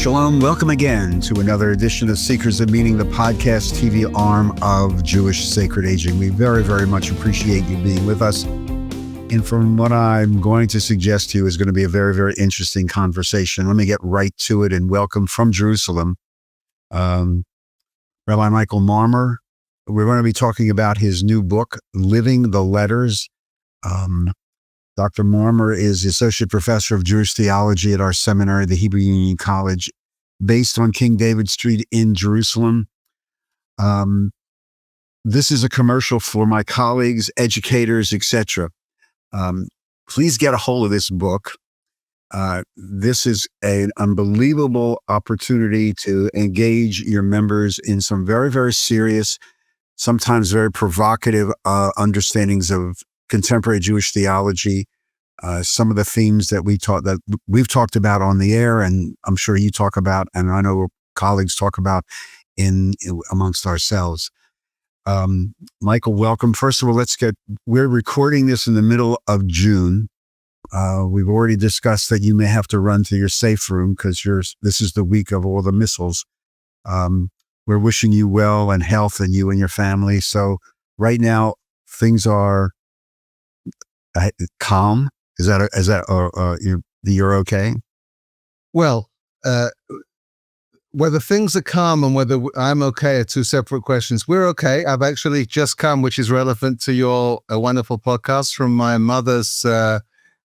Shalom. Welcome again to another edition of Seekers of Meaning, the podcast TV arm of Jewish Sacred Aging. We very, very much appreciate you being with us. And from what I'm going to suggest to you is going to be a very, very interesting conversation. Let me get right to it and welcome from Jerusalem, Rabbi Michael Marmur. We're going to be talking about his new book, Living the Letters. Dr. Marmur is the Associate Professor of Jewish Theology at our seminary, the Hebrew Union College, based on King David Street in Jerusalem. This is a commercial for my colleagues, educators, etc. Please get a hold of this book. This is an unbelievable opportunity to engage your members in some very, very serious, sometimes very provocative understandings of contemporary Jewish theology. Some of the themes that we've talked about on the air, and I'm sure you talk about, and I know colleagues talk about amongst ourselves. Michael, welcome. First of all, we're recording this in the middle of June. We've already discussed that you may have to run to your safe room because this is the week of all the missiles. We're wishing you well and health, and you and your family. So right now things are calm. You're okay? Well, whether things are calm and whether I'm okay are two separate questions. We're okay. I've actually just come, which is relevant to your wonderful podcast, from my mother's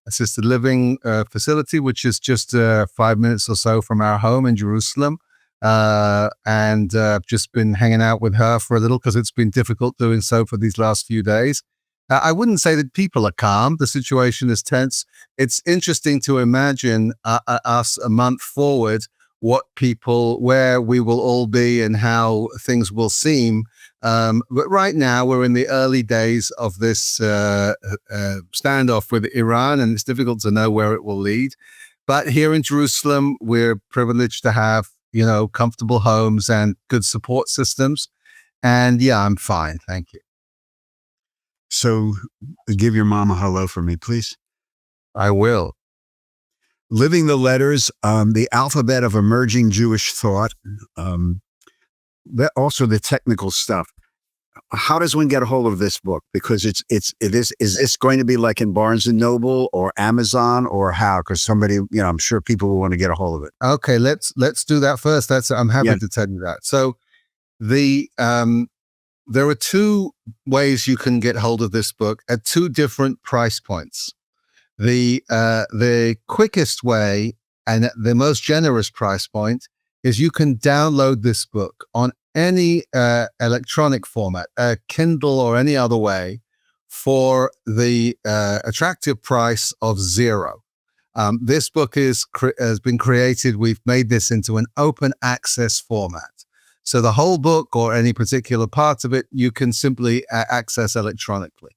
assisted living facility, which is just 5 minutes or so from our home in Jerusalem. And just been hanging out with her for a little because it's been difficult doing so for these last few days. I wouldn't say that people are calm. The situation is tense. It's interesting to imagine us a month forward, where we will all be and how things will seem. But right now we're in the early days of this standoff with Iran, and it's difficult to know where it will lead. But here in Jerusalem, we're privileged to have, comfortable homes and good support systems. And yeah, I'm fine. Thank you. So give your mom a hello for me, please. I will. Living the Letters, the alphabet of emerging Jewish thought, also the technical stuff. How does one get a hold of this book? Because is this going to be like in Barnes and Noble or Amazon, or how? Because somebody, I'm sure people will want to get a hold of it. Okay, let's do that first. I'm happy to tell you that. So there are two ways you can get hold of this book at two different price points. The quickest way and the most generous price point is you can download this book on any electronic format, Kindle or any other way, for the attractive price of $0. This book has been created. We've made this into an open access format. So the whole book or any particular part of it, you can simply access electronically.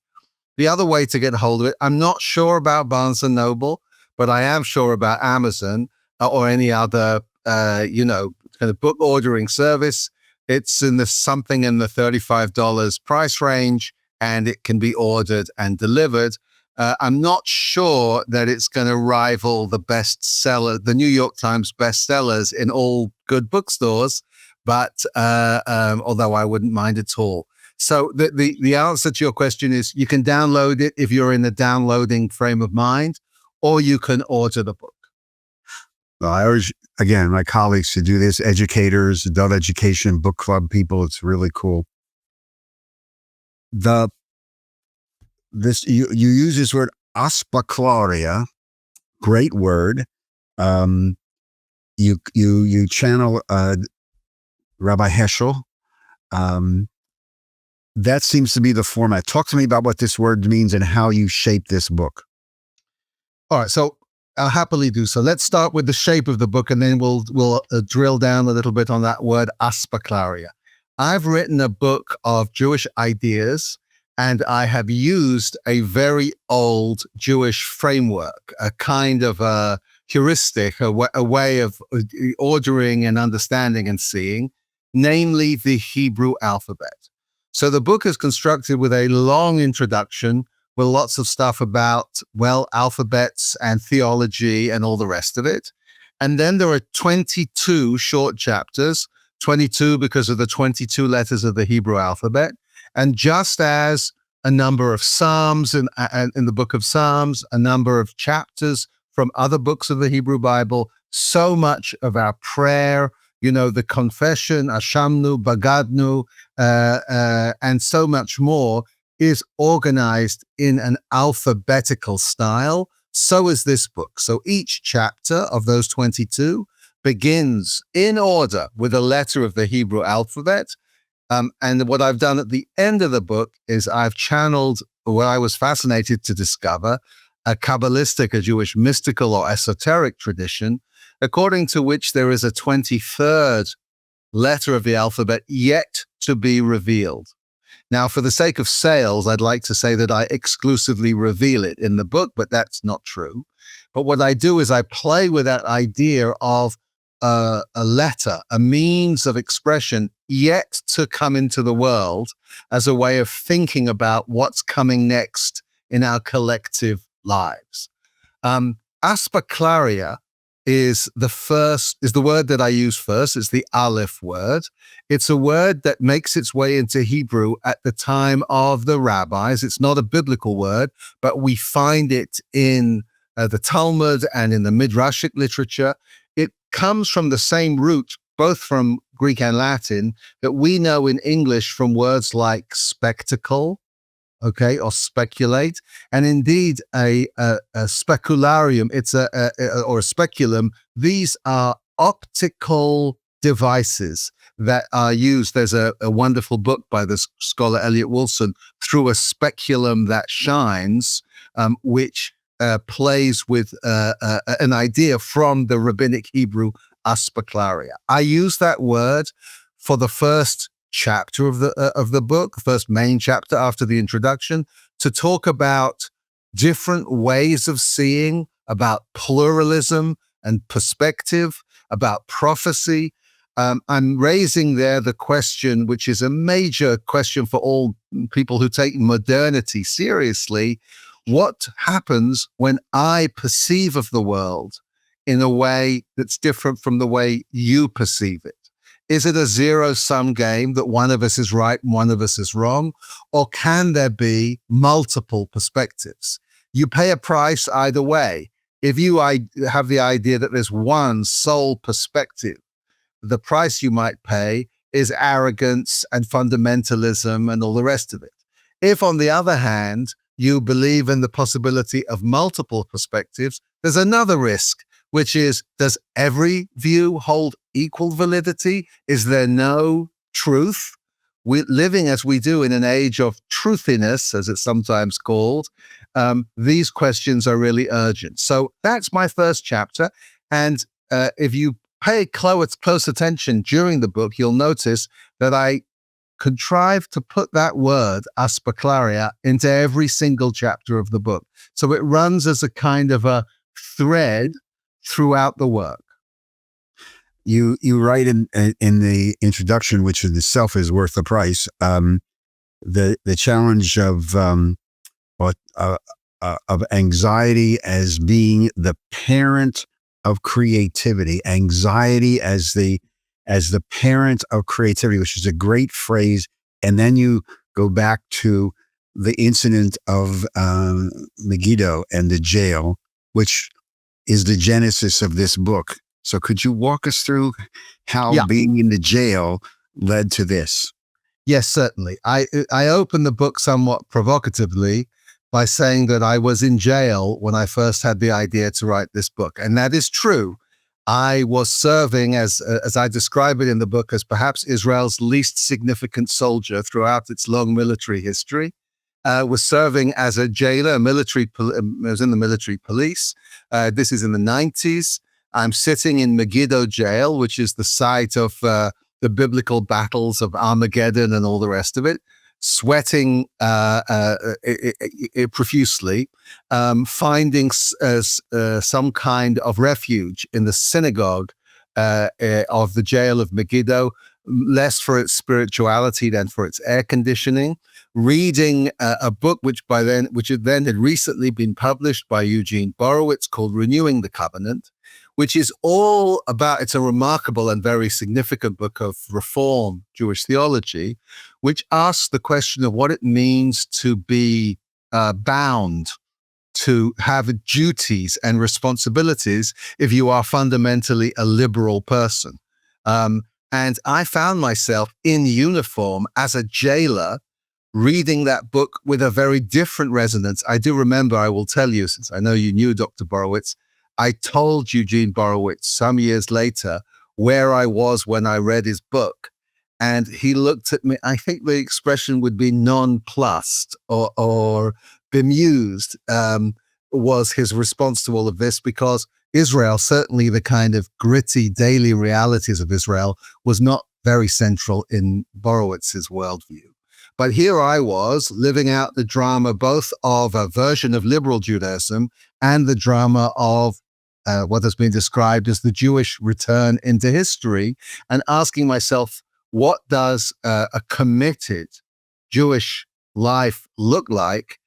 The other way to get a hold of it, I'm not sure about Barnes & Noble, but I am sure about Amazon or any other, kind of book ordering service. It's something in the $35 price range, and it can be ordered and delivered. I'm not sure that it's going to rival the bestseller, the New York Times bestsellers in all good bookstores, but although I wouldn't mind at all. So the answer to your question is you can download it if you're in the downloading frame of mind, or you can order the book. Well, I urge, again, my colleagues to do this, educators, adult education, book club people. It's really cool. You use this word aspaklaria, great word. You channel Rabbi Heschel. That seems to be the format. Talk to me about what this word means and how you shape this book. All right, so I'll happily do so. Let's start with the shape of the book, and then we'll drill down a little bit on that word aspaklaria. I've written a book of Jewish ideas, and I have used a very old Jewish framework, a kind of a heuristic, a way of ordering and understanding and seeing, namely the Hebrew alphabet. So the book is constructed with a long introduction with lots of stuff about, alphabets and theology and all the rest of it. And then there are 22 short chapters, 22 because of the 22 letters of the Hebrew alphabet. And just as a number of Psalms in the book of Psalms, a number of chapters from other books of the Hebrew Bible, so much of our prayer, the confession, Ashamnu, Bagadnu, and so much more is organized in an alphabetical style. So is this book. So each chapter of those 22 begins in order with a letter of the Hebrew alphabet. And what I've done at the end of the book is I've channeled what I was fascinated to discover, a Kabbalistic, a Jewish mystical or esoteric tradition, according to which there is a 23rd letter of the alphabet yet to be revealed. Now, for the sake of sales, I'd like to say that I exclusively reveal it in the book, but that's not true. But what I do is I play with that idea of a letter, a means of expression yet to come into the world as a way of thinking about what's coming next in our collective lives. Aspaklaria is the word that I use first. It's the Aleph word. It's a word that makes its way into Hebrew at the time of the rabbis. It's not a biblical word, but we find it in the Talmud and in the Midrashic literature. It comes from the same root, both from Greek and Latin, that we know in English from words like spectacle, or speculate, and indeed a specularium. It's or a speculum. These are optical devices that are used. There's a wonderful book by the scholar Elliot Wilson, Through a Speculum That Shines, which plays with an idea from the rabbinic Hebrew aspaklaria. I use that word for the first chapter of the book, the first main chapter after the introduction, to talk about different ways of seeing, about pluralism and perspective, about prophecy. I'm raising there the question, which is a major question for all people who take modernity seriously. What happens when I perceive of the world in a way that's different from the way you perceive it? Is it a zero-sum game that one of us is right and one of us is wrong? Or can there be multiple perspectives? You pay a price either way. If you have the idea that there's one sole perspective, the price you might pay is arrogance and fundamentalism and all the rest of it. If, on the other hand, you believe in the possibility of multiple perspectives, there's another risk, which is, does every view hold equal validity? Is there no truth? We're living as we do in an age of truthiness, as it's sometimes called. These questions are really urgent. So that's my first chapter. And if you pay close attention during the book, you'll notice that I contrived to put that word, aspaklaria, into every single chapter of the book. So it runs as a kind of a thread throughout the work. You write in the introduction, which in itself is worth the price, the challenge of anxiety as being the parent of creativity, anxiety as the parent of creativity, which is a great phrase. And then you go back to the incident of Megiddo and the jail, which is the genesis of this book. So could you walk us through how being in the jail led to this? Yes, certainly. I opened the book somewhat provocatively by saying that I was in jail when I first had the idea to write this book. And that is true. I was serving, as I describe it in the book, as perhaps Israel's least significant soldier throughout its long military history. Was serving as a jailer, I was in the military police. This is in the 90s. I'm sitting in Megiddo jail, which is the site of the biblical battles of Armageddon and all the rest of it, sweating profusely, finding some kind of refuge in the synagogue of the jail of Megiddo, less for its spirituality than for its air conditioning, reading a book which had then recently been published by Eugene Borowitz called Renewing the Covenant, which is all about, it's a remarkable and very significant book of Reform Jewish theology, which asks the question of what it means to be bound, to have duties and responsibilities if you are fundamentally a liberal person. And I found myself in uniform as a jailer reading that book with a very different resonance. I do remember, I will tell you, since I know you knew Dr. Borowitz, I told Eugene Borowitz some years later where I was when I read his book. And he looked at me, I think the expression would be nonplussed or bemused, was his response to all of this, because Israel, certainly the kind of gritty daily realities of Israel, was not very central in Borowitz's worldview. But here I was living out the drama both of a version of liberal Judaism and the drama of what has been described as the Jewish return into history, and asking myself, what does a committed Jewish life look like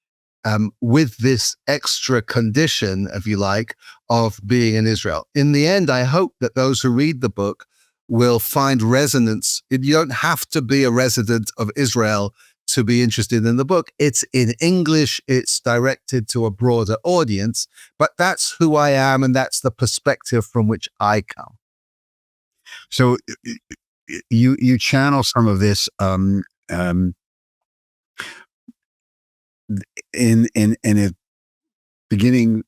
with this extra condition, if you like, of being in Israel? In the end, I hope that those who read the book will find resonance. You don't have to be a resident of Israel to be interested in the book. It's in English, it's directed to a broader audience, but that's who I am, and that's the perspective from which I come. So you channel some of this in a beginning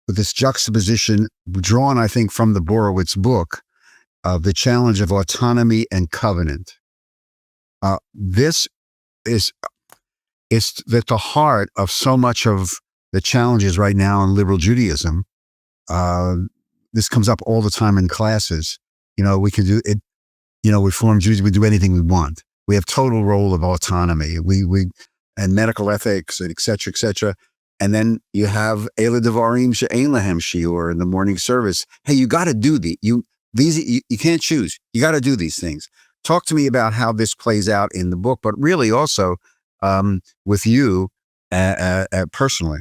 with this juxtaposition drawn, I think, from the Borowitz book of the challenge of autonomy and covenant. This is at the heart of so much of the challenges right now in liberal Judaism. This comes up all the time in classes. We can do it. Reform Judaism, we do anything we want. We have total role of autonomy. We and medical ethics, and et cetera, et cetera. And then you have Eila Devarim she'ein lahem shiur in the morning service. Hey, you got to do you can't choose. You got to do these things. Talk to me about how this plays out in the book, but really also with you personally.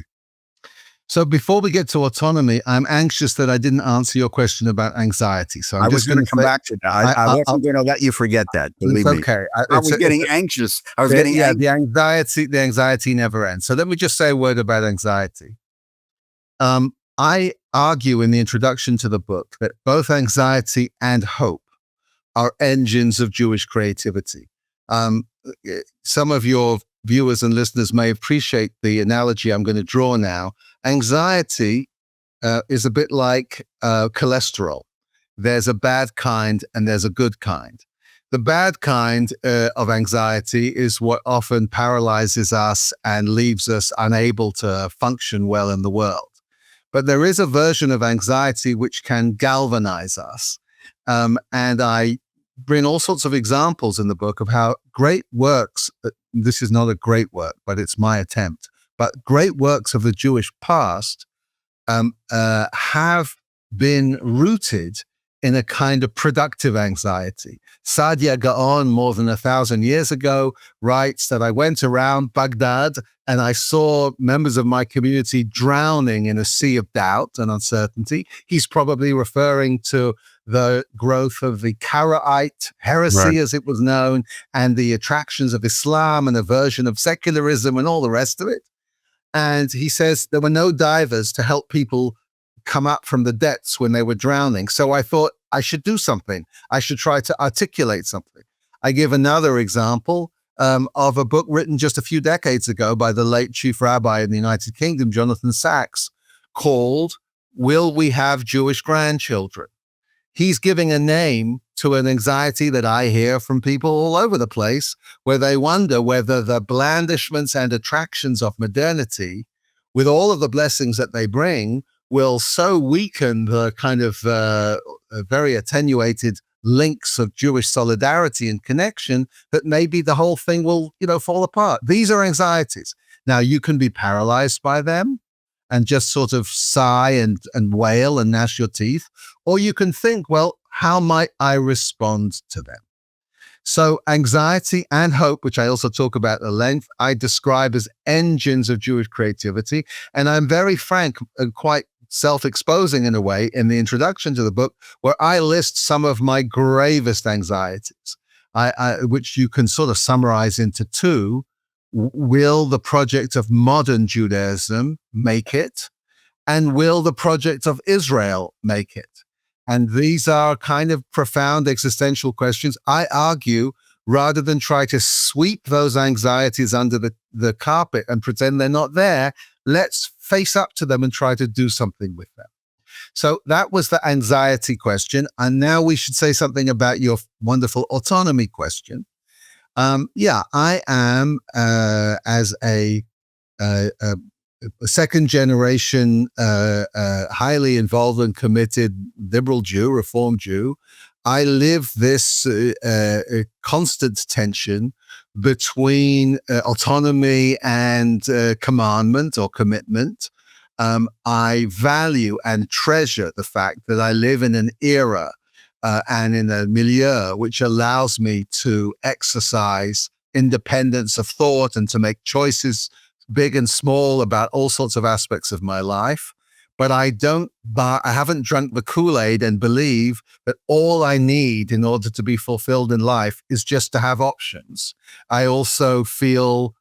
So before we get to autonomy, I'm anxious that I didn't answer your question about anxiety. So I was going to come back to that. I wasn't going to let you forget that. Believe me. Okay. I was getting anxious. I was getting anxious. The anxiety never ends. So let me just say a word about anxiety. I argue in the introduction to the book that both anxiety and hope are engines of Jewish creativity. Some of your viewers and listeners may appreciate the analogy I'm going to draw now. Anxiety is a bit like cholesterol. There's a bad kind and there's a good kind. The bad kind of anxiety is what often paralyzes us and leaves us unable to function well in the world. But there is a version of anxiety which can galvanize us. And I bring all sorts of examples in the book of how great works, this is not a great work, but it's my attempt, but great works of the Jewish past have been rooted in a kind of productive anxiety. Saadia Gaon, more than 1,000 years ago, writes that I went around Baghdad and I saw members of my community drowning in a sea of doubt and uncertainty. He's probably referring to the growth of the Karaite heresy, right, as it was known, and the attractions of Islam and a version of secularism and all the rest of it. And he says there were no divers to help people come up from the depths when they were drowning. So I thought I should do something. I should try to articulate something. I give another example of a book written just a few decades ago by the late chief rabbi in the United Kingdom, Jonathan Sacks, called Will We Have Jewish Grandchildren? He's giving a name to an anxiety that I hear from people all over the place, where they wonder whether the blandishments and attractions of modernity, with all of the blessings that they bring, will so weaken the kind of very attenuated links of Jewish solidarity and connection that maybe the whole thing will, fall apart. These are anxieties. Now, you can be paralyzed by them and just sort of sigh and wail and gnash your teeth, or you can think, well, how might I respond to them? So anxiety and hope, which I also talk about at length, I describe as engines of Jewish creativity. And I'm very frank and quite self-exposing in a way in the introduction to the book, where I list some of my gravest anxieties, which you can sort of summarize into two. Will the project of modern Judaism make it? And will the project of Israel make it? And these are kind of profound existential questions. I argue, rather than try to sweep those anxieties under the carpet and pretend they're not there, let's face up to them and try to do something with them. So that was the anxiety question. And now we should say something about your wonderful autonomy question. I am, as a second generation, highly involved and committed liberal Jew, Reform Jew, I live this constant tension between autonomy and commandment or commitment. I value and treasure the fact that I live in an era and in a milieu which allows me to exercise independence of thought and to make choices big and small about all sorts of aspects of my life. But I haven't drunk the Kool-Aid and believe that all I need in order to be fulfilled in life is just to have options. I also feel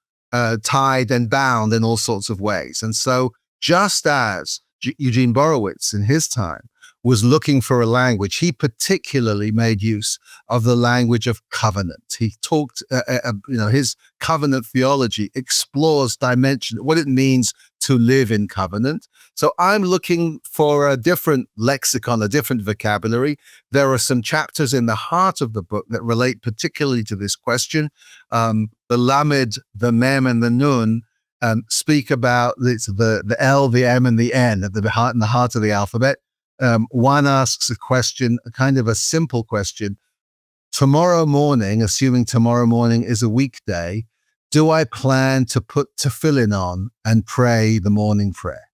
tied and bound in all sorts of ways. And so just as Eugene Borowitz in his time was looking for a language, he particularly made use of the language of covenant. He talked, his covenant theology explores what it means to live in covenant. So I'm looking for a different lexicon, a different vocabulary. There are some chapters in the heart of the book that relate particularly to this question. The Lamed, the Mem, and the Nun speak about the L, the M, and the N at the heart of the alphabet. One asks a question, kind of a simple question. Tomorrow morning, assuming tomorrow morning is a weekday, do I plan to put tefillin on and pray the morning prayer?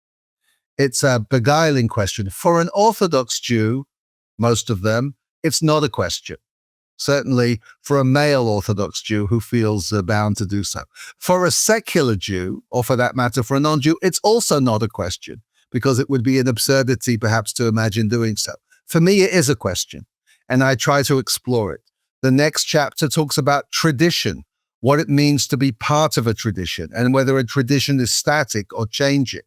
It's a beguiling question. For an Orthodox Jew, most of them, it's not a question. Certainly for a male Orthodox Jew who feels bound to do so. For a secular Jew, or for that matter, for a non-Jew, it's also not a question, because it would be an absurdity perhaps to imagine doing so. For me, it is a question, and I try to explore it. The next chapter talks about tradition, what it means to be part of a tradition, and whether a tradition is static or changing.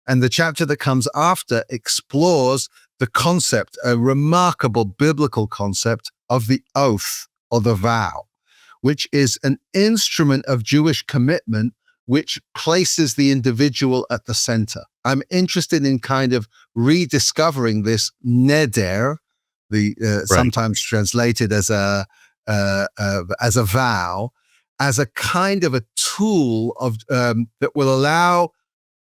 And the chapter that comes after explores the concept, a remarkable biblical concept of the oath or the vow, which is an instrument of Jewish commitment which places the individual at the center. I'm interested in kind of rediscovering this neder, sometimes translated as a vow, as a kind of a tool of that will allow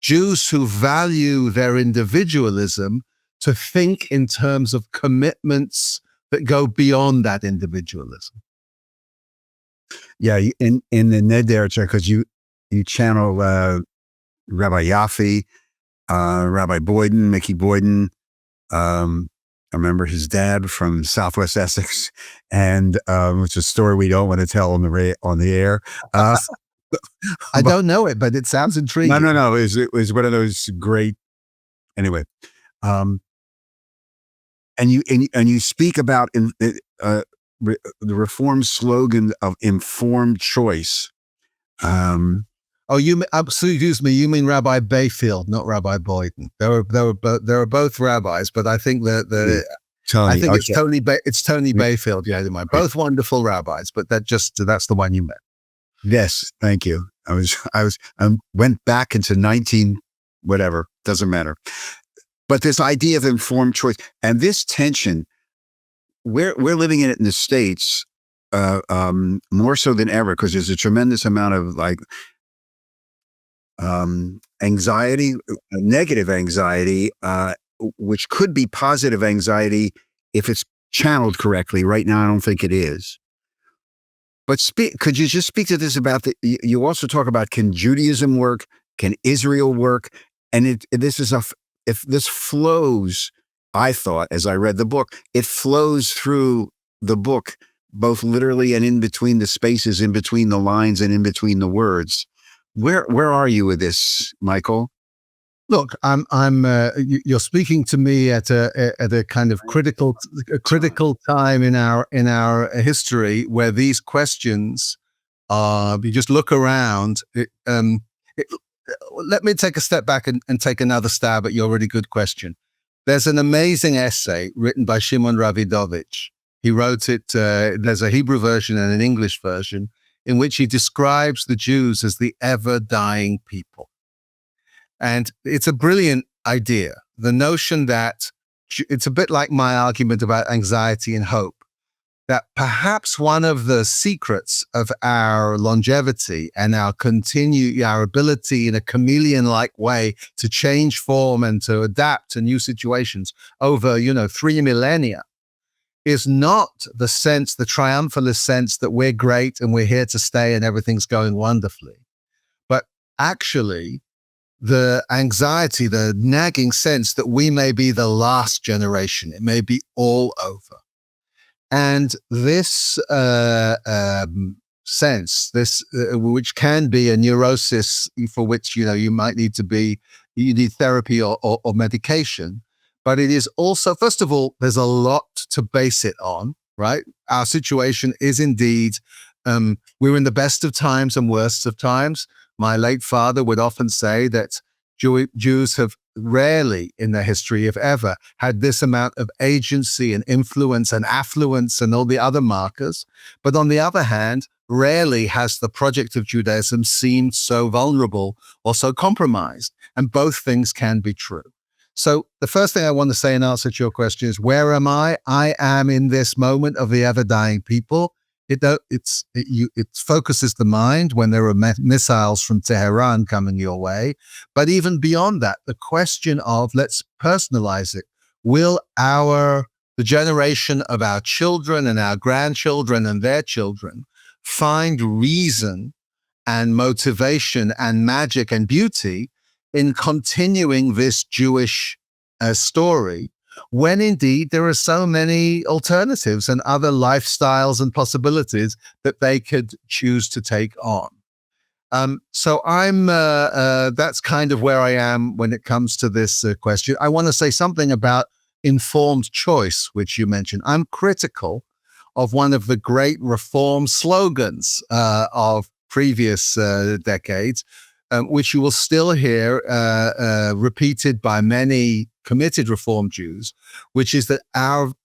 Jews who value their individualism to think in terms of commitments that go beyond that individualism. Yeah, in the neder, because you channel Rabbi Yaffe, Rabbi Boyden, Mickey Boyden. I remember his dad from Southwest Essex, and which is a story we don't want to tell on the air. I don't know it, but it sounds intriguing. No. It was one of those great. Anyway, and you speak about the Reform slogan of informed choice. Excuse me. You mean Rabbi Bayfield, not Rabbi Boyden. There are both rabbis, but I think it's Tony Bayfield. Yeah, both wonderful rabbis, but that's the one you meant. Yes, thank you. I went back into 19 whatever, doesn't matter. But this idea of informed choice and this tension, we're living in it in the States more so than ever, because there's a tremendous amount of anxiety, negative anxiety, which could be positive anxiety if it's channeled correctly. Right now, I don't think it is. But could you just speak to this about you also talk about, can Judaism work? Can Israel work? And if this flows, I thought, as I read the book, it flows through the book, both literally and in between the spaces, in between the lines and in between the words. Where are you with this, Michael? Look, you're speaking to me at a kind of critical time in our history where these questions are. You just look around. Let me take a step back and take another stab at your really good question. There's an amazing essay written by Shimon Ravidovich. He wrote it. There's a Hebrew version and an English version in which he describes the Jews as the ever-dying people. And it's a brilliant idea. The notion that it's a bit like my argument about anxiety and hope, that perhaps one of the secrets of our longevity and our ability in a chameleon-like way to change form and to adapt to new situations over, 3 millennia is not the triumphalist sense that we're great and we're here to stay and everything's going wonderfully, but actually the anxiety, the nagging sense that we may be the last generation. It may be all over. And this sense, which can be a neurosis for which, you might need you need therapy or medication. But it is also, first of all, there's a lot to base it on, right? Our situation is indeed, we're in the best of times and worst of times. My late father would often say that Jews have rarely in their history, if ever, had this amount of agency and influence and affluence and all the other markers. But on the other hand, rarely has the project of Judaism seemed so vulnerable or so compromised. And both things can be true. So the first thing I want to say in answer to your question is, where am I? I am in this moment of the ever-dying people. It focuses the mind when there are missiles from Tehran coming your way. But even beyond that, the question of, let's personalize it, will the generation of our children and our grandchildren and their children find reason and motivation and magic and beauty in continuing this Jewish story, when indeed there are so many alternatives and other lifestyles and possibilities that they could choose to take on. So that's kind of where I am when it comes to this question. I want to say something about informed choice, which you mentioned. I'm critical of one of the great reform slogans of previous decades, which you will still hear repeated by many committed Reform Jews, which is that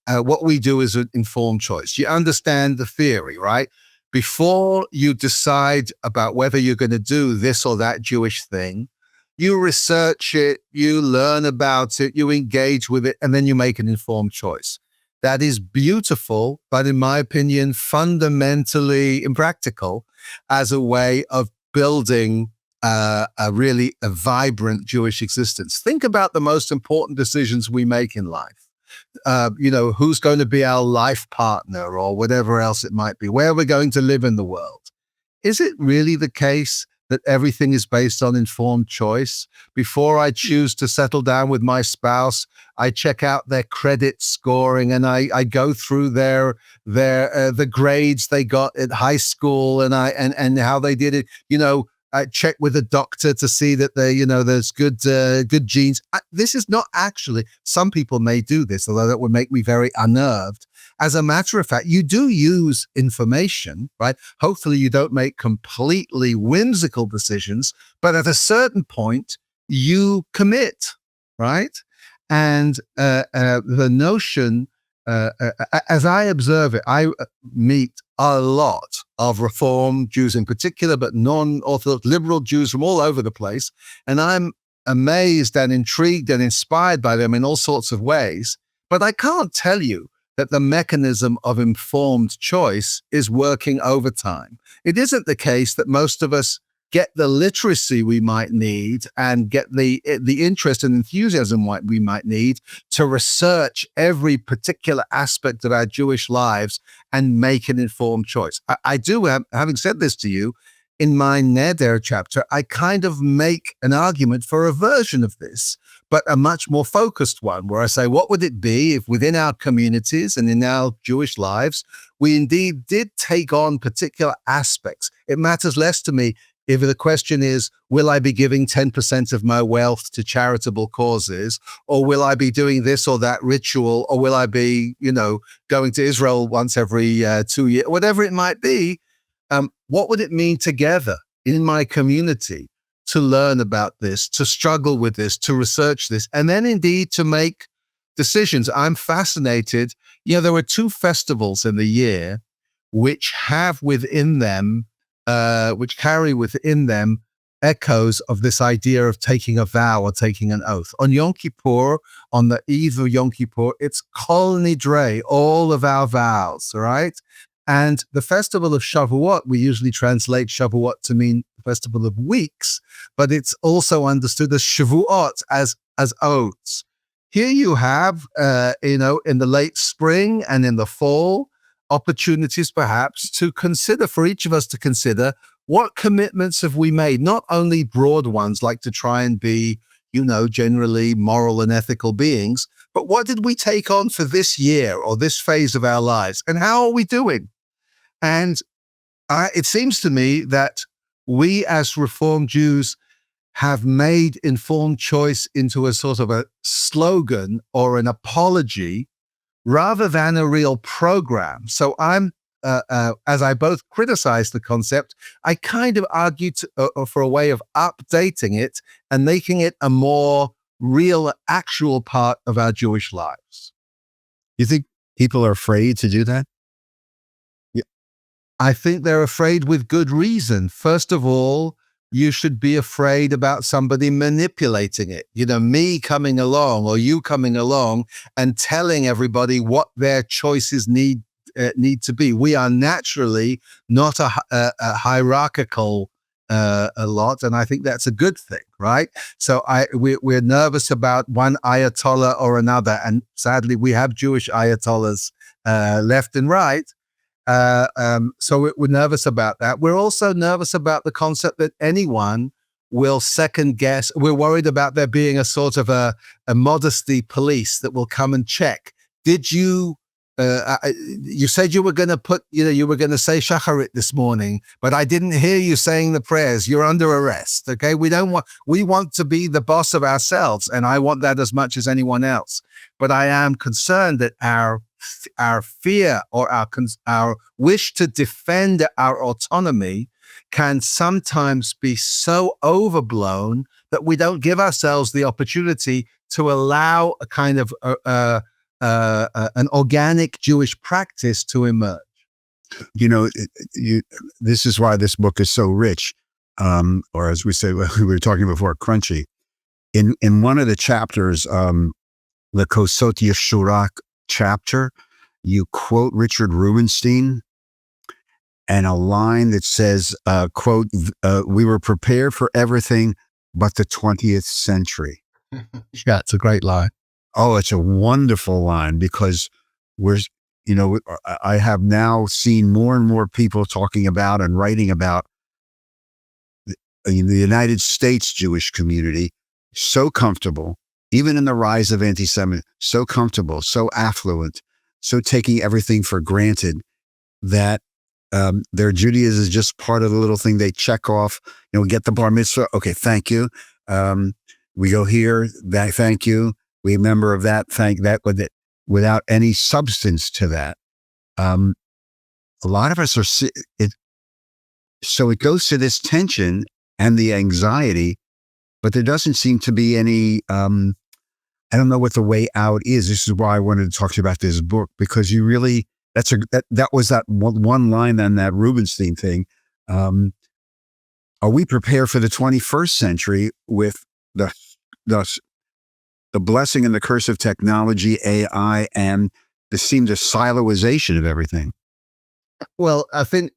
what we do is an informed choice. You understand the theory, right? Before you decide about whether you're going to do this or that Jewish thing, you research it, you learn about it, you engage with it, and then you make an informed choice. That is beautiful, but in my opinion, fundamentally impractical as a way of building a vibrant Jewish existence. Think about the most important decisions we make in life. Who's going to be our life partner or whatever else it might be, where we're going to live in the world. Is it really the case that everything is based on informed choice? Before I choose to settle down with my spouse, I check out their credit scoring and I go through the grades they got at high school and how they did it. I check with a doctor to see that there's good genes. This is not actually, some people may do this, although that would make me very unnerved. As a matter of fact, you do use information, right? Hopefully you don't make completely whimsical decisions, but at a certain point you commit, right? And the notion, as I observe it, I meet a lot of Reform Jews in particular, but non-Orthodox liberal Jews from all over the place. And I'm amazed and intrigued and inspired by them in all sorts of ways. But I can't tell you that the mechanism of informed choice is working overtime. It isn't the case that most of us get the literacy we might need and get the interest and enthusiasm we might need to research every particular aspect of our Jewish lives and make an informed choice. I do, having said this to you, in my Neder chapter, I kind of make an argument for a version of this, but a much more focused one, where I say, what would it be if within our communities and in our Jewish lives, we indeed did take on particular aspects? It matters less to me If the question is, will I be giving 10% of my wealth to charitable causes, or will I be doing this or that ritual, or will I be, going to Israel once every 2 years, whatever it might be, what would it mean together in my community to learn about this, to struggle with this, to research this, and then indeed to make decisions? I'm fascinated. There were 2 festivals in the year which have within them, which carry within them echoes of this idea of taking a vow or taking an oath. On Yom Kippur, on the eve of Yom Kippur, it's Kol Nidre, all of our vows, right? And the festival of Shavuot, we usually translate Shavuot to mean the festival of weeks, but it's also understood as Shavuot, as oaths. Here you have, in the late spring and in the fall, opportunities perhaps to consider, for each of us to consider, what commitments have we made? Not only broad ones like to try and be, generally moral and ethical beings, but what did we take on for this year or this phase of our lives? And how are we doing? And it seems to me that we as Reformed Jews have made informed choice into a sort of a slogan or an apology rather than a real program. So I'm, as I both criticize the concept, I kind of argue for a way of updating it and making it a more real, actual part of our Jewish lives. You think people are afraid to do that? I think they're afraid with good reason. First of all, you should be afraid about somebody manipulating it. Me coming along or you coming along and telling everybody what their choices need to be. We are naturally not a hierarchical a lot, and I think that's a good thing, right? So we're nervous about one Ayatollah or another, and sadly we have Jewish Ayatollahs left and right. So we're nervous about that. We're also nervous about the concept that anyone will second guess. We're worried about there being a sort of a modesty police that will come and check. Did you, you said you were going to you were going to say Shacharit this morning, but I didn't hear you saying the prayers. You're under arrest. Okay. We want to be the boss of ourselves. And I want that as much as anyone else. But I am concerned that our fear or our wish to defend our autonomy can sometimes be so overblown that we don't give ourselves the opportunity to allow a kind of an organic Jewish practice to emerge. This is why this book is so rich, or as we say, we were talking before, crunchy. In one of the chapters, the Kosot Yeshurach chapter, you quote Richard Rubenstein and a line that says, quote, we were prepared for everything but the 20th century. Yeah, it's a great line. Oh, it's a wonderful line because I have now seen more and more people talking about and writing about the United States Jewish community, so comfortable, even in the rise of anti-Semitism, so comfortable, so affluent, so taking everything for granted that their Judaism is just part of the little thing they check off. Get the bar mitzvah. Okay, thank you. We go here. That, thank you. We a member of that. Thank that. Without any substance to that. A lot of us are. So it goes to this tension and the anxiety, but there doesn't seem to be any. I don't know what the way out is. This is why I wanted to talk to you about this book, because you really, that was that one line on that Rubenstein thing. Are we prepared for the 21st century with the blessing and the curse of technology, AI, and the seemed siloization of everything? Well, I think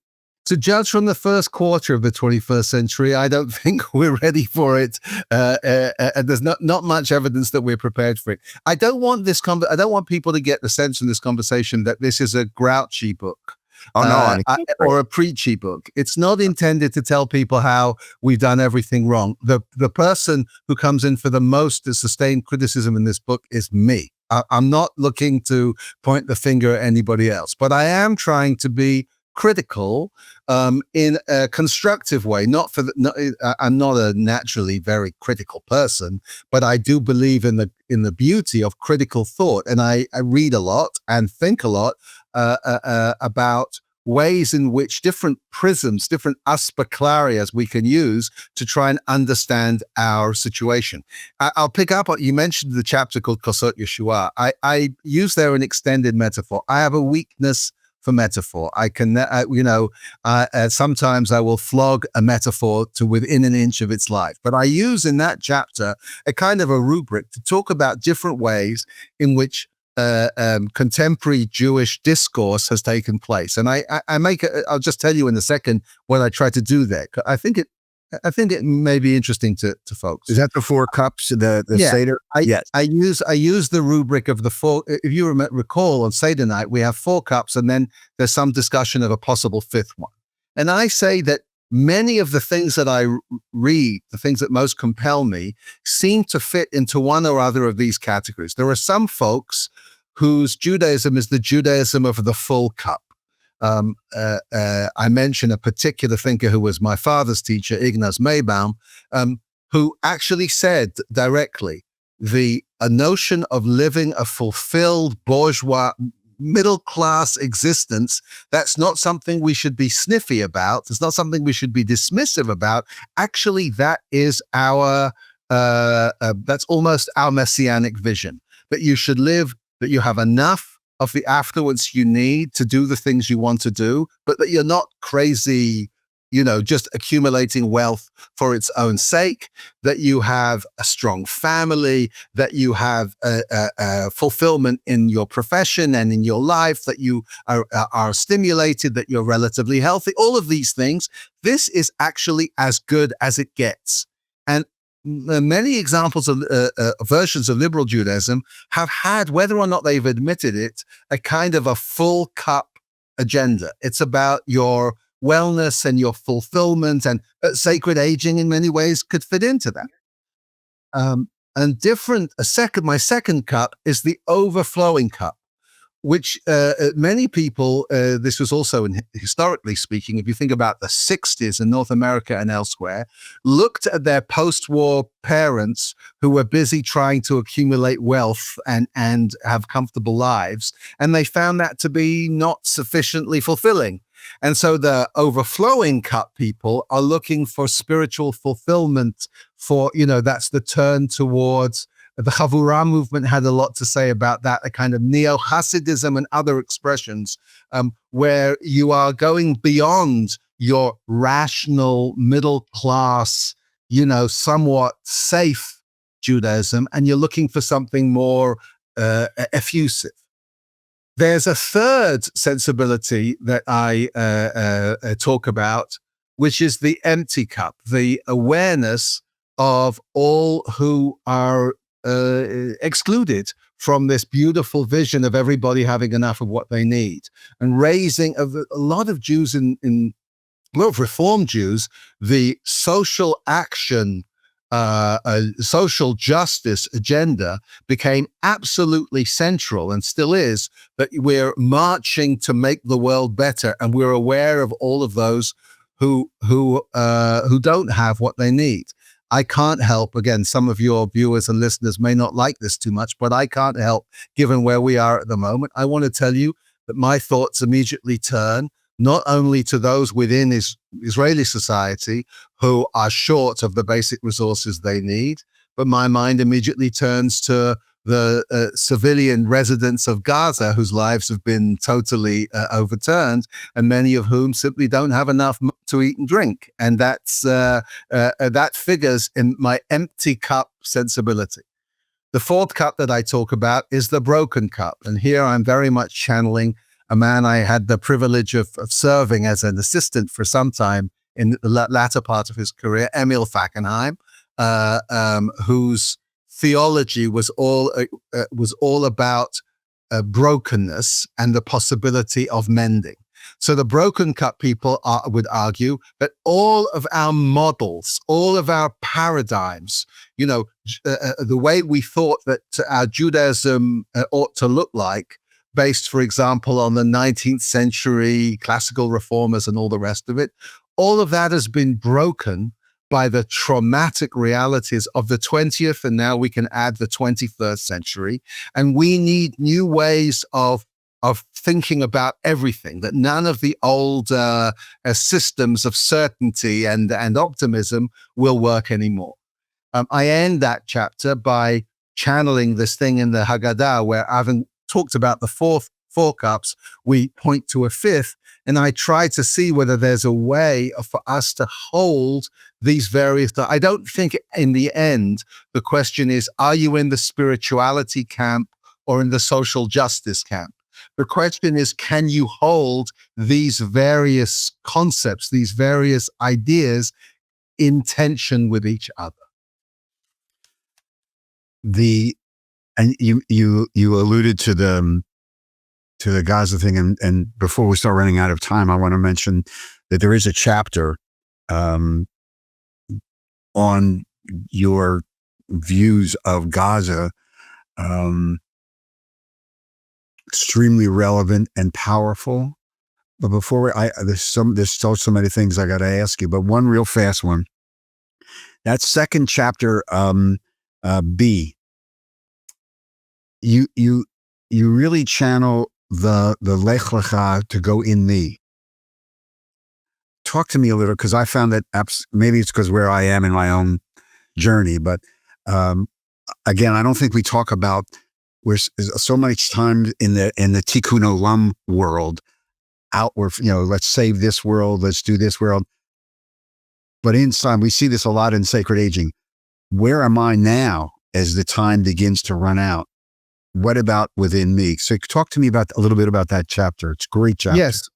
to judge from the first quarter of the 21st century, I don't think we're ready for it. And there's not much evidence that we're prepared for it. I don't want I don't want people to get the sense from this conversation that this is a grouchy book. Oh, no. Or a preachy book. It's not intended to tell people how we've done everything wrong. The person who comes in for the most sustained criticism in this book is me. I'm not looking to point the finger at anybody else, but I am trying to be critical in a constructive way. I'm not a naturally very critical person, but I do believe in the beauty of critical thought, and I read a lot and think a lot about ways in which different prisms, different aspeclarias we can use to try and understand our situation. I'll pick up on, you mentioned the chapter called Kosot Yeshua. I use there an extended metaphor. I have a weakness for metaphor. I can, sometimes I will flog a metaphor to within an inch of its life. But I use in that chapter a kind of a rubric to talk about different ways in which contemporary Jewish discourse has taken place. And I'll just tell you in a second what I try to do there. I think it may be interesting to folks. Is that the 4 cups, the Seder? Yes. I use the rubric of the 4. If you recall, on Seder night, we have 4 cups, and then there's some discussion of a possible 5th one. And I say that many of the things that I read, the things that most compel me, seem to fit into one or other of these categories. There are some folks whose Judaism is the Judaism of the full cup. I mentioned a particular thinker who was my father's teacher, Ignaz Maybaum, who actually said directly, a notion of living a fulfilled bourgeois middle-class existence, that's not something we should be sniffy about. It's not something we should be dismissive about. Actually, that is that's almost our messianic vision, that you should live, that you have enough of the affluence you need to do the things you want to do, but that you're not crazy, just accumulating wealth for its own sake, that you have a strong family, that you have a fulfillment in your profession and in your life, that you are stimulated, that you're relatively healthy, all of these things. This is actually as good as it gets. And many examples of versions of liberal Judaism have had, whether or not they've admitted it, a kind of a full cup agenda. It's about your wellness and your fulfillment, and sacred aging in many ways could fit into that. My second cup is the overflowing cup, which many people, this was also historically speaking, if you think about the 60s in North America and elsewhere, looked at their post-war parents who were busy trying to accumulate wealth and have comfortable lives, and they found that to be not sufficiently fulfilling. And so the overflowing cup people are looking for spiritual fulfillment for, that's the turn towards. The Chavurah movement had a lot to say about that, a kind of neo-Hasidism and other expressions where you are going beyond your rational, middle-class, somewhat safe Judaism, and you're looking for something more effusive. There's a third sensibility that I talk about, which is the empty cup, the awareness of all who are excluded from this beautiful vision of everybody having enough of what they need, and raising a lot of Jews a lot of Reform Jews, the social action, social justice agenda became absolutely central, and still is, that we're marching to make the world better, and we're aware of all of those who don't have what they need. I can't help, again, some of your viewers and listeners may not like this too much, but I can't help, given where we are at the moment. I want to tell you that my thoughts immediately turn not only to those within Israeli society who are short of the basic resources they need, but my mind immediately turns to the civilian residents of Gaza whose lives have been totally overturned, and many of whom simply don't have enough to eat and drink. And that figures in my empty cup sensibility. The fourth cup that I talk about is the broken cup. And here I'm very much channeling a man I had the privilege of serving as an assistant for some time in the latter part of his career, Emil Fackenheim, whose theology was all about brokenness and the possibility of mending. So the broken cup people would argue that all of our models, all of our paradigms, the way we thought that our Judaism ought to look like, based, for example, on the 19th century classical reformers and all the rest of it. All of that has been broken by the traumatic realities of the 20th, and now we can add the 21st century. And we need new ways of thinking about everything, that none of the old systems of certainty and optimism will work anymore. I end that chapter by channeling this thing in the Haggadah, where having talked about the four cups, we point to a fifth, and I try to see whether there's a way for us to hold these various. I don't think in the end, the question is, are you in the spirituality camp or in the social justice camp? The question is, can you hold these various concepts, these various ideas in tension with each other? And you alluded to the Gaza thing, and before we start running out of time, I want to mention that there is a chapter on your views of Gaza, extremely relevant and powerful. But before there's so many things I got to ask you, but one real fast one. That second chapter, B. You really channel the Lech Lecha to go in me. Talk to me a little, because I found that maybe it's because where I am in my own journey, but again, I don't think we talk about where so much time in the Tikkun Olam world, outward, let's save this world, let's do this world. But inside, we see this a lot in sacred aging. Where am I now as the time begins to run out? What about within me? So talk to me a little bit about that chapter. It's a great chapter. Yes,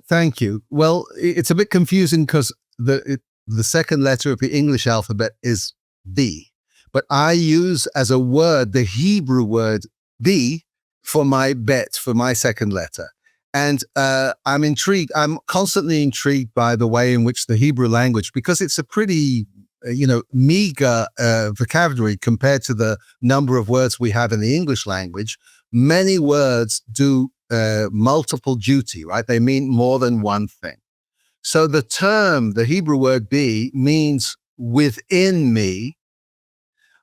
thank you. Well, it's a bit confusing because the second letter of the English alphabet is B, but I use as a word the Hebrew word B for my bet, for my second letter. And I'm intrigued. I'm constantly intrigued by the way in which the Hebrew language, because it's a pretty meager vocabulary compared to the number of words we have in the English language. Many words do multiple duty, right? They mean more than one thing. So the Hebrew word be means within me,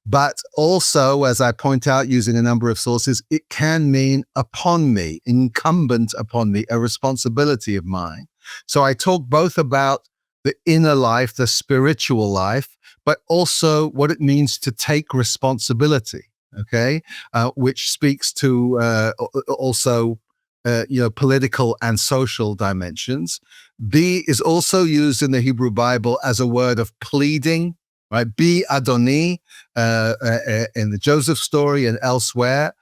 but also, as I point out using a number of sources, it can mean upon me, incumbent upon me, a responsibility of mine. So I talk both about the inner life, the spiritual life, but also what it means to take responsibility, okay? Which speaks to also, political and social dimensions. Be is also used in the Hebrew Bible as a word of pleading, right? Be Adoni, in the Joseph story and elsewhere.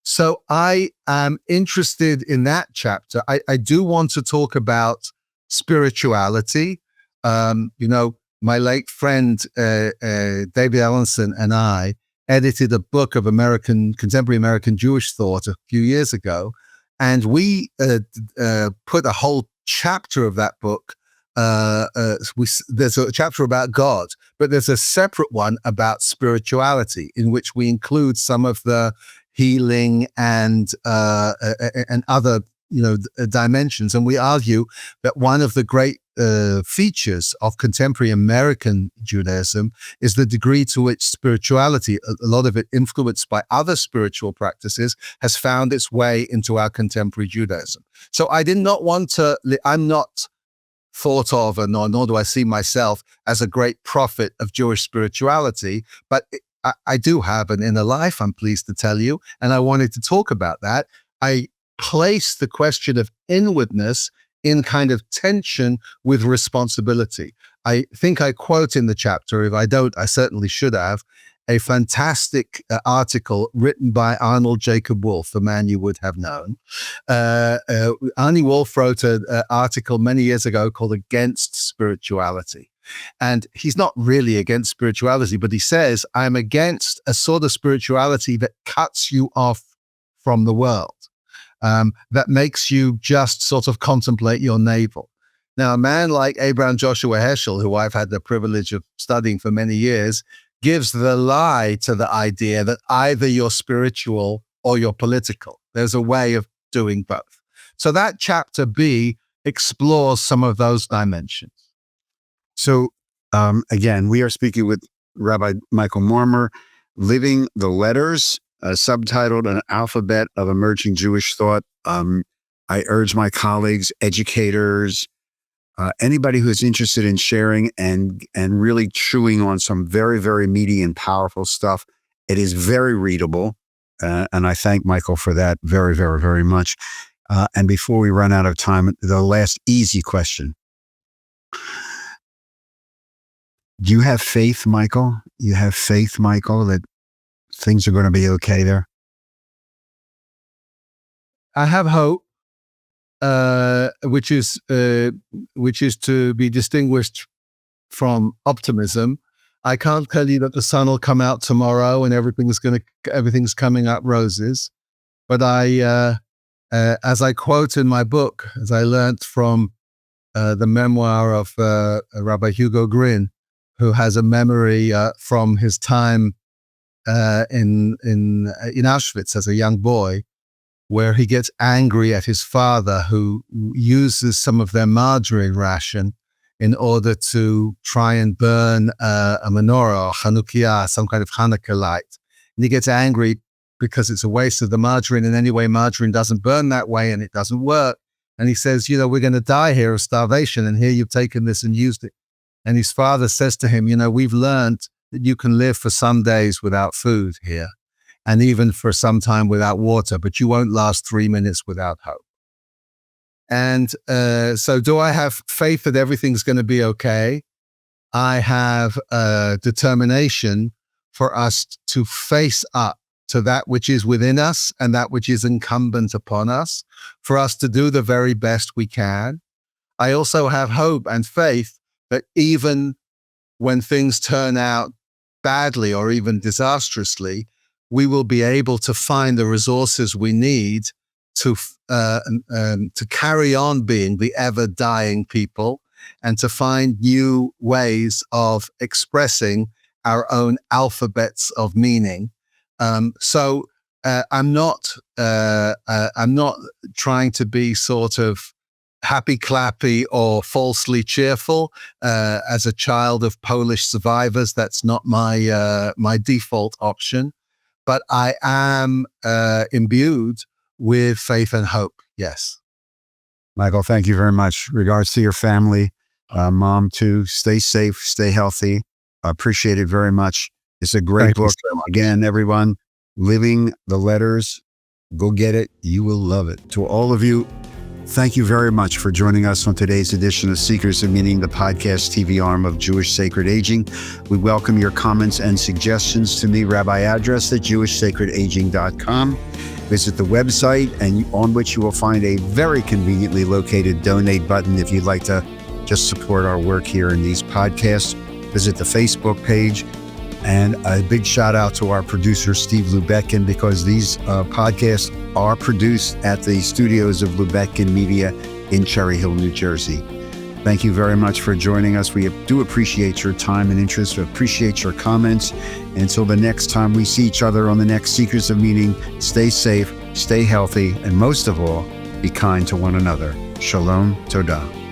So I am interested in that chapter. I do want to talk about spirituality. My late friend, David Allenson, and I edited a book of contemporary American Jewish thought a few years ago. And we put a whole chapter of that book. There's a chapter about God, but there's a separate one about spirituality in which we include some of the healing and other dimensions. And we argue that one of the great features of contemporary American Judaism is the degree to which spirituality, a lot of it influenced by other spiritual practices, has found its way into our contemporary Judaism. So I did not want to, I'm not thought of, and nor do I see myself as a great prophet of Jewish spirituality, but I do have an inner life, I'm pleased to tell you, and I wanted to talk about that. I place the question of inwardness in kind of tension with responsibility. I think I quote in the chapter, if I don't, I certainly should have, a fantastic article written by Arnold Jacob Wolff, a man you would have known. Arnie Wolff wrote an article many years ago called Against Spirituality. And he's not really against spirituality, but he says, I'm against a sort of spirituality that cuts you off from the world, that makes you just sort of contemplate your navel. Now, a man like Abraham Joshua Heschel, who I've had the privilege of studying for many years, gives the lie to the idea that either you're spiritual or you're political. There's a way of doing both. So that chapter B explores some of those dimensions. So again, we are speaking with Rabbi Michael Marmur, Living the Letters, subtitled An Alphabet of Emerging Jewish Thought. I urge my colleagues, educators, anybody who is interested in sharing and really chewing on some very, very meaty and powerful stuff. It is very readable. And I thank Michael for that very, very, very much. And before we run out of time, the last easy question. Do you have faith, Michael? You have faith, Michael, that things are going to be okay there? I have hope, which is to be distinguished from optimism. I can't tell you that the sun will come out tomorrow and everything's coming up roses. But as I quote in my book, as I learnt from the memoir of Rabbi Hugo Gryn, who has a memory from his time in Auschwitz as a young boy, where he gets angry at his father, who uses some of their margarine ration in order to try and burn a menorah or Chanukiah, some kind of Hanukkah light. And he gets angry because it's a waste of the margarine, and anyway, margarine doesn't burn that way and it doesn't work. And he says, we're going to die here of starvation, and here you've taken this and used it. And his father says to him, we've learned that you can live for some days without food here, and even for some time without water, but you won't last 3 minutes without hope. And so do I have faith that everything's going to be okay? I have determination for us to face up to that which is within us and that which is incumbent upon us, for us to do the very best we can. I also have hope and faith that even when things turn out badly or even disastrously, we will be able to find the resources we need to carry on being the ever-dying people and to find new ways of expressing our own alphabets of meaning. So I'm not trying to be sort of happy-clappy or falsely cheerful. As a child of Polish survivors, that's not my default option. But I am imbued with faith and hope, yes. Michael, thank you very much. Regards to your family, mom too. Stay safe, stay healthy. I appreciate it very much. It's a great book. Again, everyone, Living the Letters, go get it. You will love it. To all of you, thank you very much for joining us on today's edition of Seekers of Meaning, the podcast TV arm of Jewish Sacred Aging. We welcome your comments and suggestions to me, Rabbi address at jewishsacredaging.com. Visit the website, and on which you will find a very conveniently located donate button if you'd like to just support our work here in these podcasts. Visit the Facebook page. And a big shout out to our producer, Steve Lubetkin, because these podcasts are produced at the studios of Lubetkin Media in Cherry Hill, New Jersey. Thank you very much for joining us. We do appreciate your time and interest. We appreciate your comments. And until the next time we see each other on the next Seekers of Meaning, stay safe, stay healthy, and most of all, be kind to one another. Shalom, Todah.